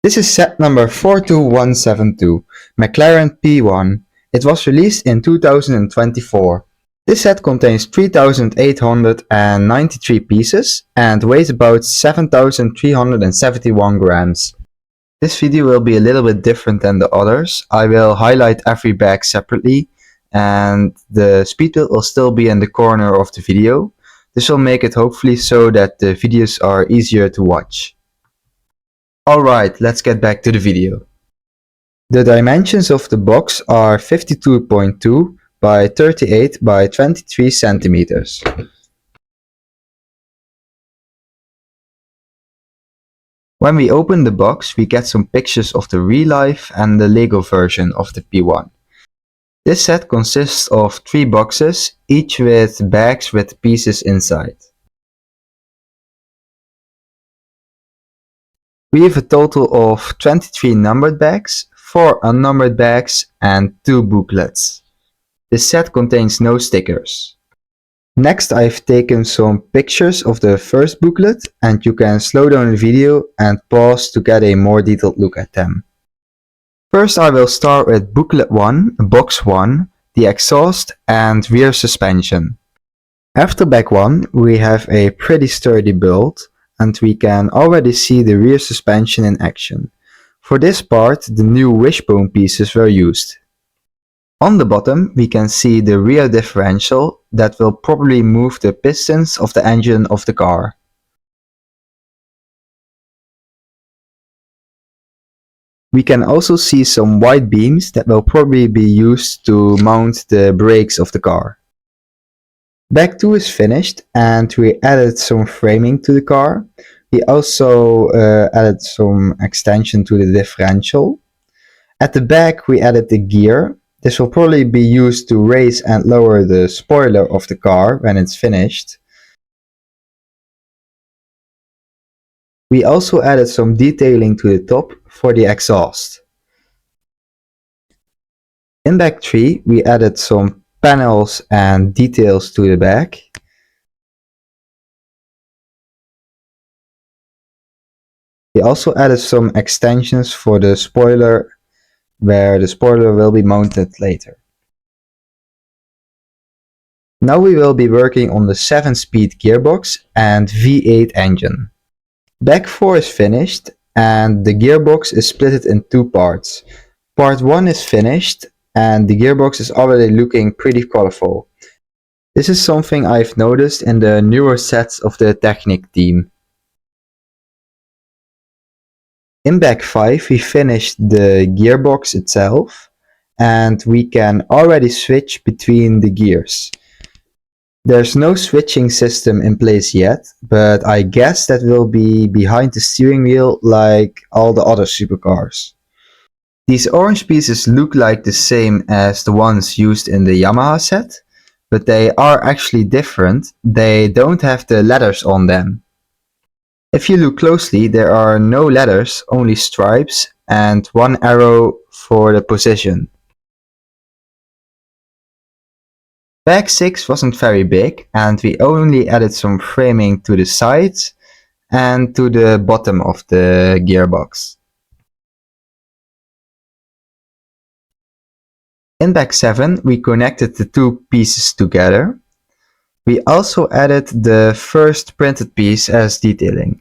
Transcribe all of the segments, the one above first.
This is set number 42172, McLaren P1. It was released in 2024. This set contains 3,893 pieces and weighs about 7,371 grams. This video will be a little bit different than the others. I will highlight every bag separately and the speed wheel will still be in the corner of the video. This will make it hopefully so that the videos are easier to watch. Alright, let's get back to the video. The dimensions of the box are 52.2 by 38 by 23 centimeters. When we open the box, we get some pictures of the real life and the Lego version of the P1. This set consists of 3 boxes, each with bags with pieces inside. We have a total of 23 numbered bags, 4 unnumbered bags and 2 booklets. This set contains no stickers. Next I've taken some pictures of the first booklet and you can slow down the video and pause to get a more detailed look at them. First I will start with booklet 1, box 1, the exhaust and rear suspension. After bag 1 we have a pretty sturdy build and we can already see the rear suspension in action. For this part, the new wishbone pieces were used. On the bottom, we can see the rear differential that will probably move the pistons of the engine of the car. We can also see some white beams that will probably be used to mount the brakes of the car. Bag 2 is finished and we added some framing to the car. We also added some extension to the differential. At the back we added the gear. This will probably be used to raise and lower the spoiler of the car when it's finished. We also added some detailing to the top for the exhaust. In bag 3 we added some panels and details to the back. We also added some extensions for the spoiler, where the spoiler will be mounted later. Now we will be working on the 7-speed gearbox and V8 engine. Bag 4 is finished and the gearbox is split in 2 parts. Part 1 is finished and the gearbox is already looking pretty colorful. This is something I've noticed in the newer sets of the Technic team. In bag 5 we finished the gearbox itself and we can already switch between the gears. There's no switching system in place yet, but I guess that will be behind the steering wheel like all the other supercars. These orange pieces look like the same as the ones used in the Yamaha set, but they are actually different. They don't have the letters on them. If you look closely, there are no letters, only stripes and 1 arrow for the position. Bag 6 wasn't very big and we only added some framing to the sides and to the bottom of the gearbox. In bag 7 we connected the 2 pieces together. We also added the first printed piece as detailing.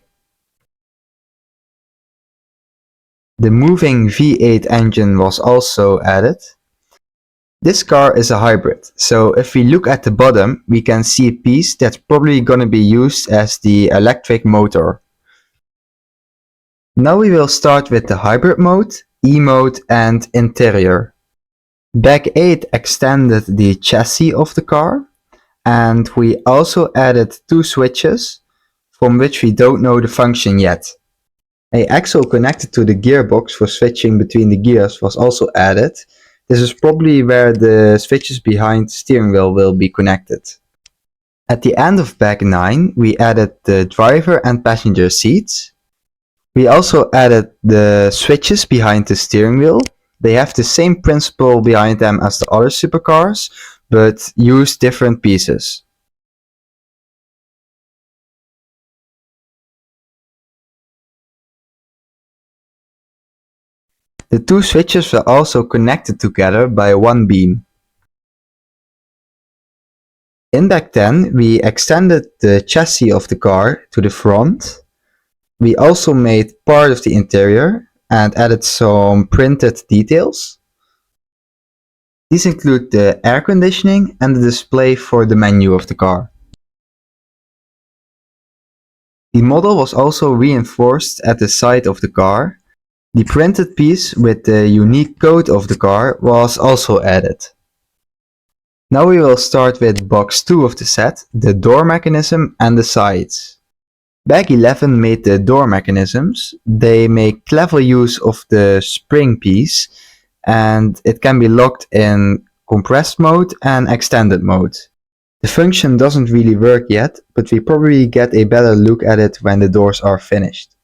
The moving V8 engine was also added. This car is a hybrid, so if we look at the bottom we can see a piece that's probably gonna be used as the electric motor. Now we will start with the hybrid mode, E mode and interior. Bag 8 extended the chassis of the car and we also added 2 switches from which we don't know the function yet. A axle connected to the gearbox for switching between the gears was also added. This is probably where the switches behind the steering wheel will be connected. At the end of bag 9 we added the driver and passenger seats. We also added the switches behind the steering wheel. They have the same principle behind them as the other supercars, but use different pieces. The two switches were also connected together by one beam. In Bag 10, we extended the chassis of the car to the front. We also made part of the interior and added some printed details. These include the air conditioning and the display for the menu of the car. The model was also reinforced at the side of the car. The printed piece with the unique code of the car was also added. Now we will start with box 2 of the set, the door mechanism and the sides. Bag 11 made the door mechanisms. They make clever use of the spring piece and it can be locked in compressed mode and extended mode. The function doesn't really work yet, but we probably get a better look at it when the doors are finished.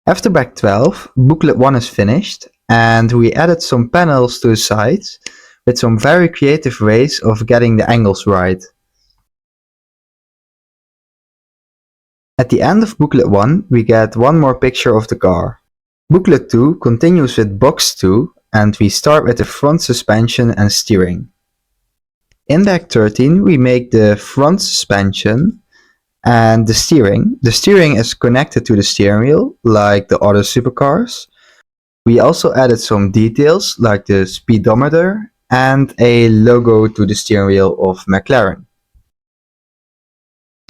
After Bag 12, booklet 1 is finished and we added some panels to the sides with some very creative ways of getting the angles right. At the end of booklet 1, we get one more picture of the car. Booklet 2 continues with box 2 and we start with the front suspension and steering. In Bag 13, we make the front suspension and the steering. The steering is connected to the steering wheel, like the other supercars. We also added some details, like the speedometer and a logo to the steering wheel of McLaren.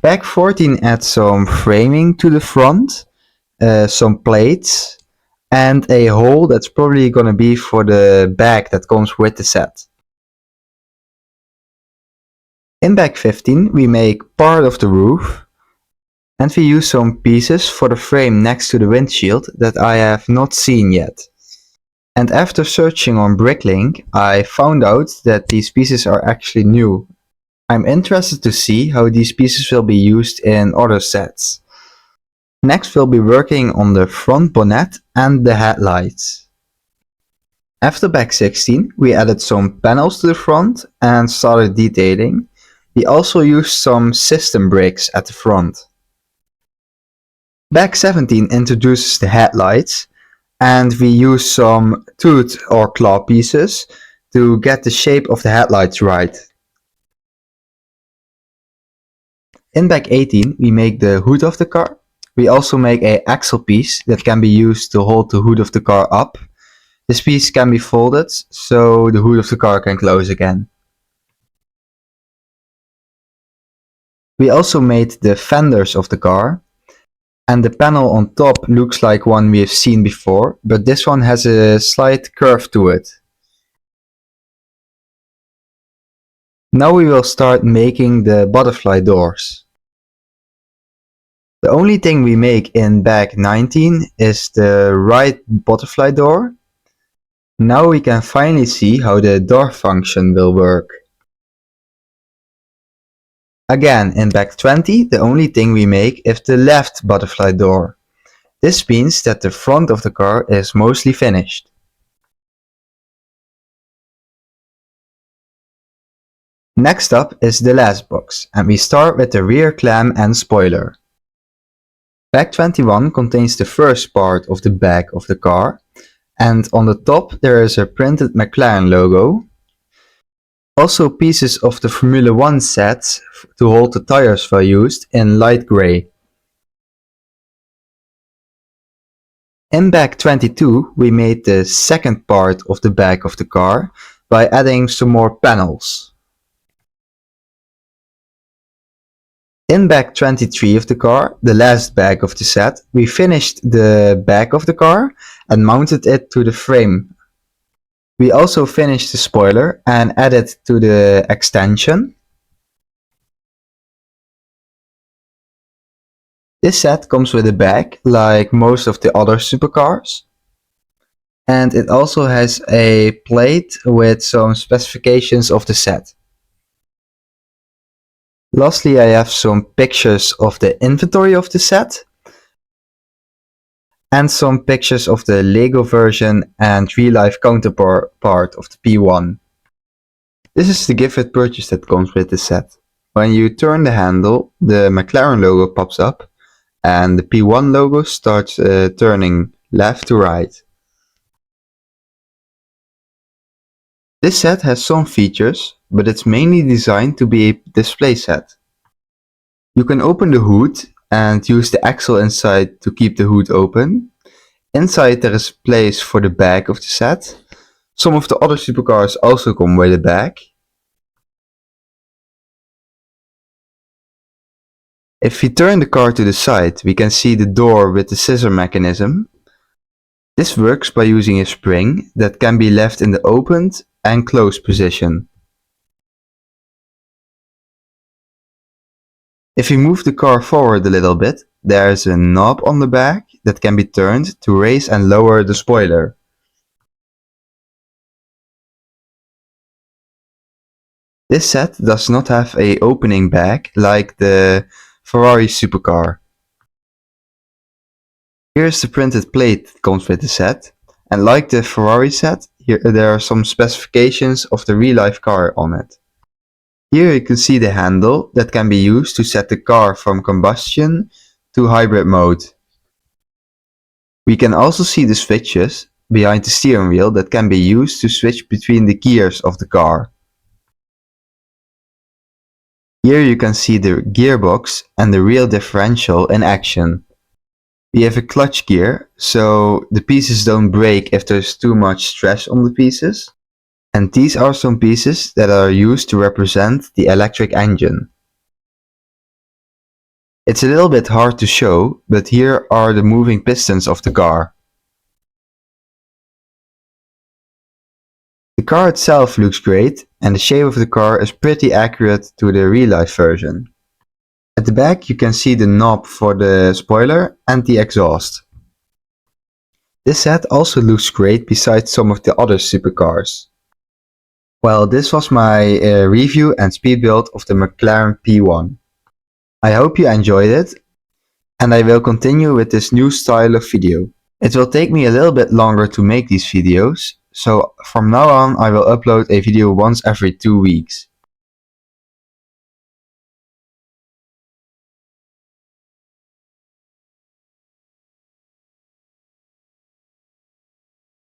Bag 14 adds some framing to the front, some plates, and a hole that's probably gonna be for the bag that comes with the set. In Bag 15 we make part of the roof, and we use some pieces for the frame next to the windshield that I have not seen yet. And after searching on Bricklink, I found out that these pieces are actually new. I'm interested to see how these pieces will be used in other sets. Next we'll be working on the front bonnet and the headlights. After Bag 16, we added some panels to the front and started detailing. We also used some system bricks at the front. Bag 17 introduces the headlights, and we use some tooth or claw pieces to get the shape of the headlights right. In Bag 18 we make the hood of the car. We also make an axle piece that can be used to hold the hood of the car up. This piece can be folded so the hood of the car can close again. We also made the fenders of the car, and the panel on top looks like one we have seen before, but this one has a slight curve to it. Now we will start making the butterfly doors. The only thing we make in Bag 19 is the right butterfly door. Now we can finally see how the door function will work. Again, in Bag 20, the only thing we make is the left butterfly door. This means that the front of the car is mostly finished. Next up is the last box, and we start with the rear clam and spoiler. Bag 21 contains the first part of the back of the car, and on the top there is a printed McLaren logo. Also pieces of the Formula 1 sets to hold the tires were used in light grey. In Bag 22 we made the second part of the back of the car by adding some more panels. In Bag 23 of the car, the last bag of the set, we finished the back of the car and mounted it to the frame. We also finished the spoiler and added to the extension. This set comes with a bag, like most of the other supercars. And it also has a plate with some specifications of the set. Lastly, I have some pictures of the inventory of the set, and some pictures of the Lego version and real-life counterpart of the P1. This is the gift with purchase that comes with the set. When you turn the handle, the McLaren logo pops up, and the P1 logo starts turning left to right. This set has some features, but it's mainly designed to be a display set. You can open the hood and use the axle inside to keep the hood open. Inside there is place for the back of the set. Some of the other supercars also come with a bag. If we turn the car to the side, we can see the door with the scissor mechanism. This works by using a spring that can be left in the opened and closed position. If we move the car forward a little bit, there is a knob on the back that can be turned to raise and lower the spoiler. This set does not have an opening bag like the Ferrari supercar. Here is the printed plate that comes with the set, and like the Ferrari set, here there are some specifications of the real-life car on it. Here you can see the handle that can be used to set the car from combustion to hybrid mode. We can also see the switches behind the steering wheel that can be used to switch between the gears of the car. Here you can see the gearbox and the rear differential in action. We have a clutch gear, so the pieces don't break if there's too much stress on the pieces. And these are some pieces that are used to represent the electric engine. It's a little bit hard to show, but here are the moving pistons of the car. The car itself looks great, and the shape of the car is pretty accurate to the real-life version. At the back you can see the knob for the spoiler and the exhaust. This set also looks great besides some of the other supercars. Well, this was my review and speed build of the McLaren P1. I hope you enjoyed it, and I will continue with this new style of video. It will take me a little bit longer to make these videos, so from now on I will upload a video once every 2 weeks.